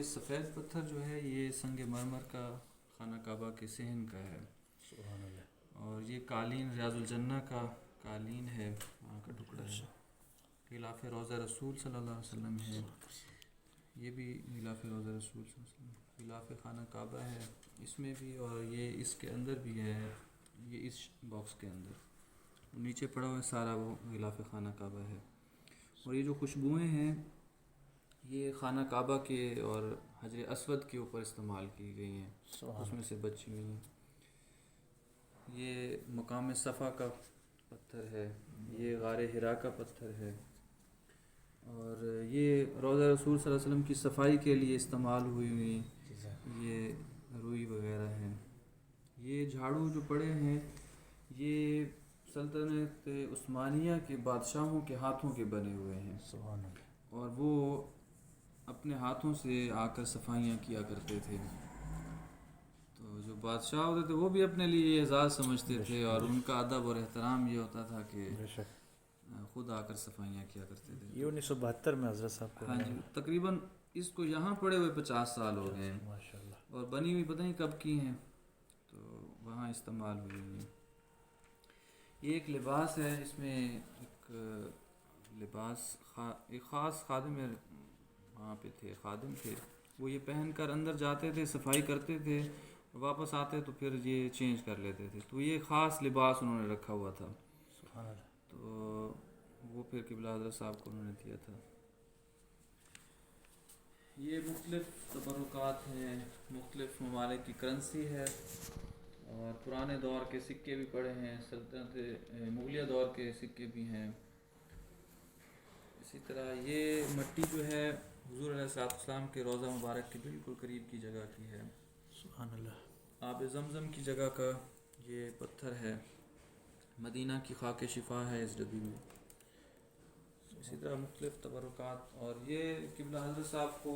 یہ سفید پتھر جو ہے یہ سنگ مرمر کا خانہ کعبہ کے صحن کا ہے. سبحان اللہ. اور یہ قالین ریاض الجنہ کا قالین ہے, وہاں کا ٹکڑا ہے. غلاف روضہ رسول صلی اللہ علیہ وسلم ہے, یہ بھی غلاف روضہ رسول صلی اللہ علیہ وسلم. غلاف خانہ کعبہ ہے اس میں بھی, اور یہ اس کے اندر بھی ہے, یہ اس باکس کے اندر نیچے پڑا ہوا ہے سارا وہ غلاف خانہ کعبہ ہے. اور یہ جو خوشبوئیں ہیں یہ خانہ کعبہ کے اور حجر اسود کے اوپر استعمال کی گئی ہیں, اس میں سے بچی ہوئی ہیں. یہ مقام صفا کا پتھر ہے, یہ غار حرا کا پتھر ہے, اور یہ روضہ رسول صلی اللہ علیہ وسلم کی صفائی کے لیے استعمال ہوئی یہ روئی وغیرہ ہیں. یہ جھاڑو جو پڑے ہیں یہ سلطنت عثمانیہ کے بادشاہوں کے ہاتھوں کے بنے ہوئے ہیں, اور وہ اپنے ہاتھوں سے آ کر صفائیاں کیا کرتے تھے. تو جو بادشاہ ہوتے تھے وہ بھی اپنے لیے یہ اعزاز سمجھتے تھے, اور ان کا ادب اور احترام یہ ہوتا تھا کہ خود آ کر صفائیاں کیا کرتے تھے. یہ 1972 میں حضرت صاحب کو. ہاں جی, تقریباً اس کو یہاں پڑے ہوئے 50 سال ہو گئے ہیں, اور بنی ہوئی پتہ نہیں کب کی ہیں, تو وہاں استعمال ہوئی ہیں. یہ ایک لباس ہے, اس میں ایک لباس ایک خاص خادم وہاں پہ تھے, خادم تھے, وہ یہ پہن کر اندر جاتے تھے, صفائی کرتے تھے, واپس آتے تو پھر یہ چینج کر لیتے تھے. تو یہ خاص لباس انہوں نے رکھا ہوا تھا, تو وہ پھر قبلہ حضرت صاحب کو انہوں نے دیا تھا. یہ مختلف تبرکات ہیں, مختلف ممالک کی کرنسی ہے, اور پرانے دور کے سکے بھی پڑے ہیں, سلطنت مغلیہ دور کے سکے بھی ہیں. اسی طرح یہ مٹی جو ہے حضور علیہ السلام کے روضہ مبارک کے بالکل قریب کی جگہ کی ہے. سبحان اللہ. آب زمزم کی جگہ کا یہ پتھر ہے, مدینہ کی خاک شفا ہے اس ڈبی میں. اسی طرح مختلف تبرکات, اور یہ قبلہ حضرت صاحب کو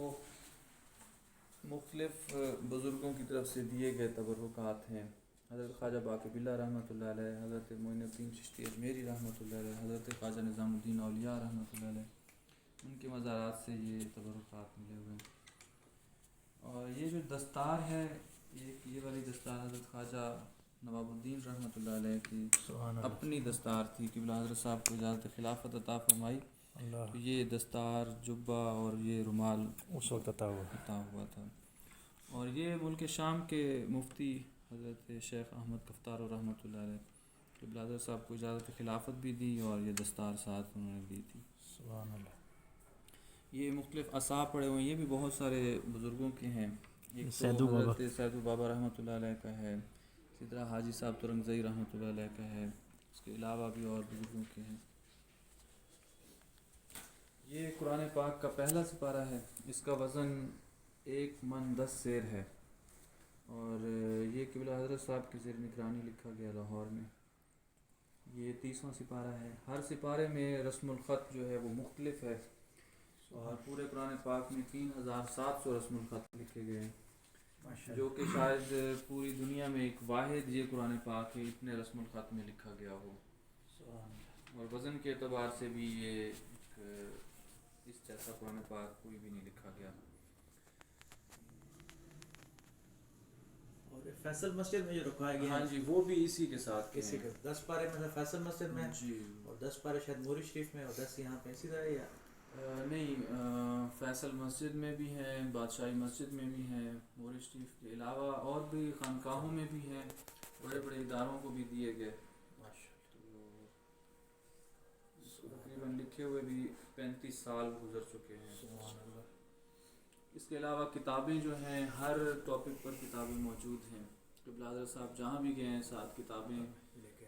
مختلف بزرگوں کی طرف سے دیے گئے تبرکات ہیں. حضرت خواجہ باقی اللہ رحمۃ اللہ علیہ, حضرت معین الدین چشتی اجمیری رحمۃ اللہ علیہ, حضرت خواجہ نظام الدین اولیاء رحمۃ اللہ علیہ, ان کے مزارات سے یہ تبرکات ملے ہوئے ہیں. اور یہ جو دستار ہے, یہ والی دستار حضرت خواجہ نواب الدین رحمۃ اللہ علیہ کی اپنی دستار تھی. قبلہ حضرت صاحب کو اجازت خلافت عطا فرمائی, تو یہ دستار, جبہ اور یہ رومال اس وقت عطا ہوا تھا. اور یہ ملک شام کے مفتی حضرت شیخ احمد کفتار رحمۃ اللہ علیہ, قبلہ حضرت صاحب کو اجازت خلافت بھی دی, اور یہ دستار ساتھ انہوں نے دی تھی. سبحان اللہ. یہ مختلف عصا پڑے ہوئے ہیں, یہ بھی بہت سارے بزرگوں کے ہیں. ایک تو سیدو بابا, حضرت سیدو بابا رحمۃ اللہ علیہ کا ہے, اسی طرح حاجی صاحب ترنگزئی رحمۃ اللہ علیہ کا ہے, اس کے علاوہ بھی اور بزرگوں کے ہیں. یہ قرآن پاک کا پہلا سپارہ ہے, اس کا وزن 1 من 10 سیر ہے, اور یہ قبلہ حضرت صاحب کی زیر نگرانی لکھا گیا لاہور میں. یہ 30واں سپارہ ہے. ہر سپارے میں رسم الخط جو ہے وہ مختلف ہے, اور پورے قرآن پاک میں 3700 رسم الخط لکھے گئے ہیں, جو کہ شاید پوری دنیا میں ایک واحد یہ قرآن پاک ہے اتنے رسم الخط میں لکھا گیا ہو. اور وزن کے اعتبار سے بھی یہ اس جیسا قرآن پاک کوئی بھی نہیں لکھا گیا. اور فیصل مسجد میں جو رکھوایا گیا, ہاں جی, وہ بھی اسی کے ساتھ, اسی کے 10 پارے میں فیصل مسجد میں جی, اور 10 پارے شاید موری شریف میں, اور 10 یہاں پہ اسی طرح, یا نہیں, فیصل مسجد میں بھی ہیں, بادشاہی مسجد میں بھی ہیں, موری شریف کے علاوہ اور بھی خانقاہوں میں بھی ہیں, بڑے بڑے اداروں کو بھی دیے گئے. تو تقریباً لکھے ہوئے بھی 35 سال گزر چکے ہیں. اس کے علاوہ کتابیں جو ہیں, ہر ٹاپک پر کتابیں موجود ہیں. قبلہ حضرت صاحب جہاں بھی گئے ہیں 7 کتابیں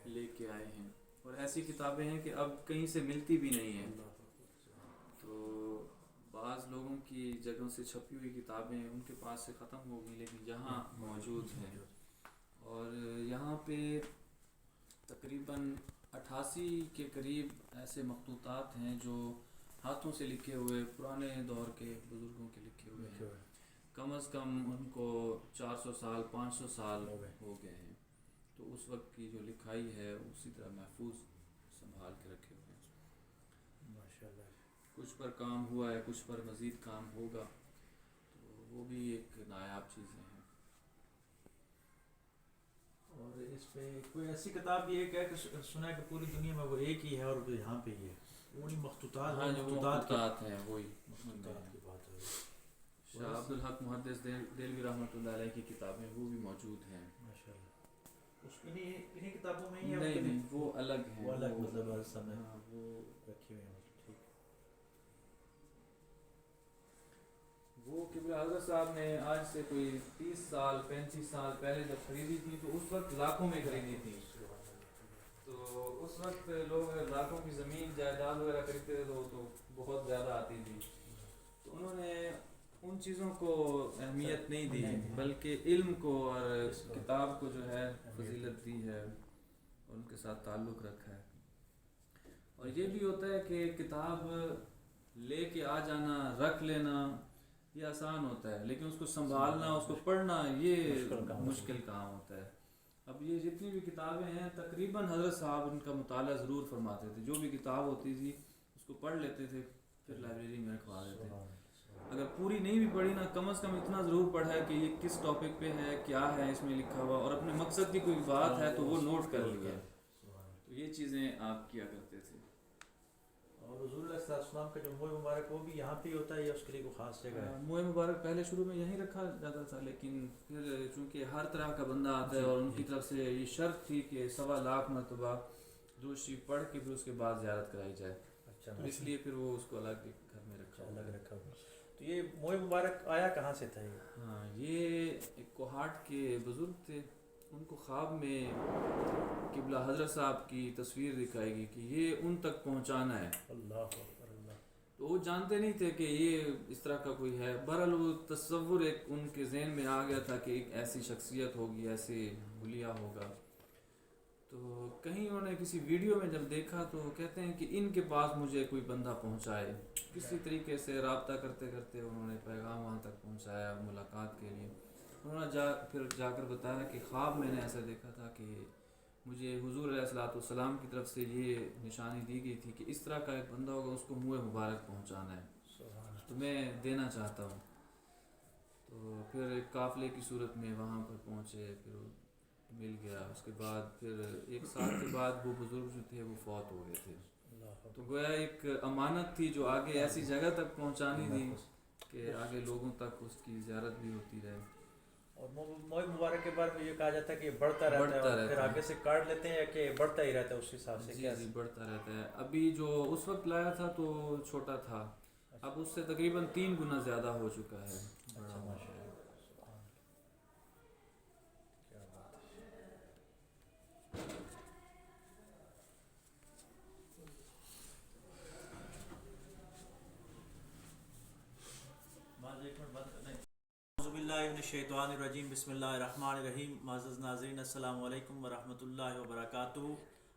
لے کے آئے ہیں, اور ایسی کتابیں ہیں کہ اب کہیں سے ملتی بھی نہیں ہیں. تو بعض لوگوں کی جگہوں سے چھپی ہوئی کتابیں ان کے پاس سے ختم ہو گئی, لیکن یہاں موجود ہیں. اور یہاں پہ تقریباً 88 کے قریب ایسے مخطوطات ہیں جو ہاتھوں سے لکھے ہوئے پرانے دور کے بزرگوں کے لکھے ہوئے ہیں. کم از کم ان کو 400 سال 500 سال ہو گئے ہیں. تو اس وقت کی جو لکھائی ہے اسی طرح محفوظ سنبھال کے رکھے ہوئے ہیں. ماشاءاللہ. کچھ پر کام ہوا ہے, کچھ پر مزید کام ہوگا, تو وہ بھی ایک نایاب چیزیں ہیں. اور اس پہ کوئی ایسی کتاب بھی ایک ہے کہ سنا ہے کہ پوری دنیا میں وہ ایک ہی ہے اور یہاں پہ ہی ہے، وہ نہیں مخطوطات، ہاں جو مخطوطات ہیں وہی مخطوطات کی بات ہے. شاہ عبد الحق محدث دہلوی رحمۃ اللہ علیہ کی کتابیں وہ بھی موجود ہیں. ماشاء اللہ. اس انہیں کتابوں میں ہی ہے؟ نہیں وہ الگ ہیں، وہ الگ مطلب سمے ہاں وہ رکھے ہوئے ہیں. ٹھیک. وہ قبلہ حضرت صاحب نے آج سے کوئی 30 سال 35 سال پہلے جب خریدی تھی تو اس وقت لاکھوں میں خریدی تھی. تو اس وقت لوگ لاکھوں کی زمین جائیداد وغیرہ خریدتے تھے تو بہت زیادہ آتی تھی. تو انہوں نے ان چیزوں کو اہمیت نہیں دی بلکہ علم کو اور کتاب کو جو ہے فضیلت دی ہے اور ان کے ساتھ تعلق رکھا ہے. اور یہ بھی ہوتا ہے کہ کتاب لے کے آ جانا رکھ لینا یہ آسان ہوتا ہے، لیکن اس کو سنبھالنا اس کو پڑھنا یہ مشکل کام ہوتا ہے. اب یہ جتنی بھی کتابیں ہیں تقریباً حضرت صاحب ان کا مطالعہ ضرور فرماتے تھے. جو بھی کتاب ہوتی تھی اس کو پڑھ لیتے تھے پھر لائبریری میں رکھوا دیتے. اگر پوری نہیں بھی پڑھی نا کم از کم اتنا ضرور پڑھا ہے کہ یہ کس ٹاپک پہ ہے، کیا ہے اس میں لکھا ہوا، اور اپنے مقصد کی کوئی بات ہے تو وہ نوٹ کر لی ہے. تو یہ چیزیں آپ کیا کرتے تھے. اور حضور علیہ السلام کا جو موئے مبارک وہ بھی یہاں پہ ہی ہوتا ہے یا اس کے لیے کوئی خاص جگہ ہے؟ موئے مبارک پہلے شروع میں یہیں رکھا جاتا تھا، لیکن پھر چونکہ ہر طرح کا بندہ آتا ہے اور ان کی طرف سے یہ شرط تھی کہ 1.25 لاکھ مرتبہ درود شریف پڑھ کے پھر اس کے بعد زیارت کرائی جائے. اچھا. تو اس لیے پھر وہ اس کو الگ گھر میں رکھا الگ رکھا ہوا. تو یہ موئے مبارک آیا کہاں سے تھا یہ؟ ہاں یہ ایک کوہاٹ کے بزرگ تھے، ان کو خواب میں قبلہ حضرت صاحب کی تصویر دکھائے گی کہ یہ ان تک پہنچانا ہے. اللہ اکبر. اللہ. تو وہ جانتے نہیں تھے کہ یہ اس طرح کا کوئی ہے. بہرحال وہ تصور ایک ان کے ذہن میں آ گیا تھا کہ ایک ایسی شخصیت ہوگی، ایسے حلیہ ہوگا. تو کہیں انہوں نے کسی ویڈیو میں جب دیکھا تو کہتے ہیں کہ ان کے پاس مجھے کوئی بندہ پہنچائے. کسی طریقے سے رابطہ کرتے کرتے انہوں نے پیغام وہاں تک پہنچایا ملاقات کے لیے. انہوں نے پھر جا کر بتایا کہ خواب میں نے ایسا دیکھا تھا کہ مجھے حضور علیہ السلام کی طرف سے یہ نشانی دی گئی تھی کہ اس طرح کا ایک بندہ ہوگا، اس کو منہ مبارک پہنچانا ہے تو میں دینا چاہتا ہوں. تو پھر ایک قافلے کی صورت میں وہاں پر پہنچے، پھر مل گیا. اس کے بعد پھر 1 سال کے بعد وہ بزرگ جو تھے وہ فوت ہو گئے تھے. تو گویا ایک امانت تھی جو آگے ایسی جگہ تک پہنچانی تھی کہ آگے لوگوں تک اس کی زیارت بھی ہوتی رہے. اور موئے مبارک کے بارے میں یہ کہا جاتا ہے کہ بڑھتا رہتا ہے اور پھر آگے سے کاٹ لیتے ہیں کہ بڑھتا ہی رہتا ہے اس حساب سے؟ جی بڑھتا رہتا ہے. ابھی جو اس وقت لایا تھا تو چھوٹا تھا، اب اس سے تقریباً 3 گنا زیادہ ہو چکا ہے. اچھا ماشاء اللہ. کیا بات ہے. اعوذ باللہ من الشیطان الرجیم. بسم اللہ الرحمن الرحیم. معزز ناظرین السلام علیکم ورحمۃ اللہ وبرکاتہ.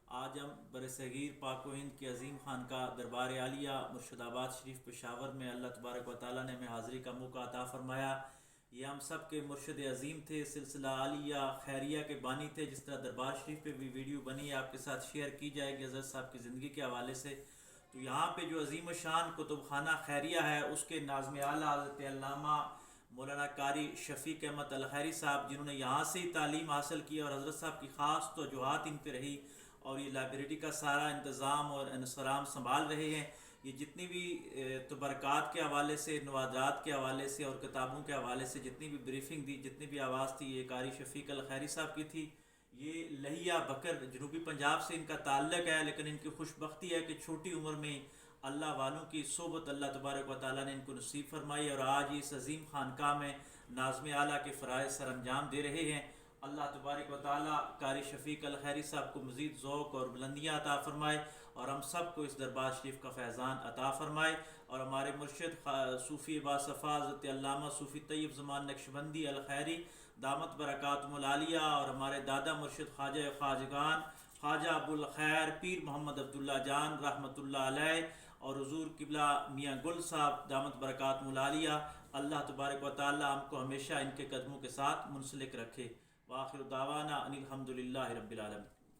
آج ہم برصغیر پاک و ہند کی عظیم خانقاہ دربار عالیہ مرشد آباد شریف پشاور میں اللہ تبارک و تعالیٰ نے ہمیں حاضری کا موقع عطا فرمایا. یہ ہم سب کے مرشد عظیم تھے، سلسلہ عالیہ خیریہ کے بانی تھے. جس طرح دربار شریف پہ بھی ویڈیو بنی ہے آپ کے ساتھ شیئر کی جائے گی حضرت صاحب کی زندگی کے حوالے سے. تو یہاں پہ جو عظیم الشان کتب خانہ خیریہ ہے اس کے ناظم اعلیٰ حضرت علامہ مولانا قاری شفیق احمد الخیری صاحب، جنہوں نے یہاں سے ہی تعلیم حاصل کی اور حضرت صاحب کی خاص توجہات ان پہ رہی اور یہ لائبریری کا سارا انتظام اور انصرام سنبھال رہے ہیں. یہ جتنی بھی تبرکات کے حوالے سے، نوادرات کے حوالے سے اور کتابوں کے حوالے سے جتنی بھی بریفنگ دی، جتنی بھی آواز تھی، یہ قاری شفیق الخیری صاحب کی تھی. یہ لہیہ بکر جنوبی پنجاب سے ان کا تعلق ہے، لیکن ان کی خوش بختی ہے کہ چھوٹی عمر میں اللہ والوں کی صحبت اللہ تبارک و تعالیٰ نے ان کو نصیب فرمائی اور آج اس عظیم خانقاہ میں ناظم اعلیٰ کے فرائض سر انجام دے رہے ہیں. اللہ تبارک و تعالیٰ قاری شفیق الخیری صاحب کو مزید ذوق اور بلندیاں عطا فرمائے اور ہم سب کو اس دربار شریف کا فیضان عطا فرمائے. اور ہمارے مرشد صوفی باصفا حضرت علامہ صوفی طیب زمان نقشبندی الخیری دامت برکاتہم العالیہ اور ہمارے دادا مرشد خواجہ خواجگان خواجہ ابو الخیر پیر محمد عبداللہ جان رحمۃ اللہ علیہ اور حضور قبلہ میاں گل صاحب دامت برکاتہم العالیہ، اللہ تبارک و تعالیٰ ہم کو ہمیشہ ان کے قدموں کے ساتھ منسلک رکھے. وآخر دعوانا ان الحمد للہ رب العالمین.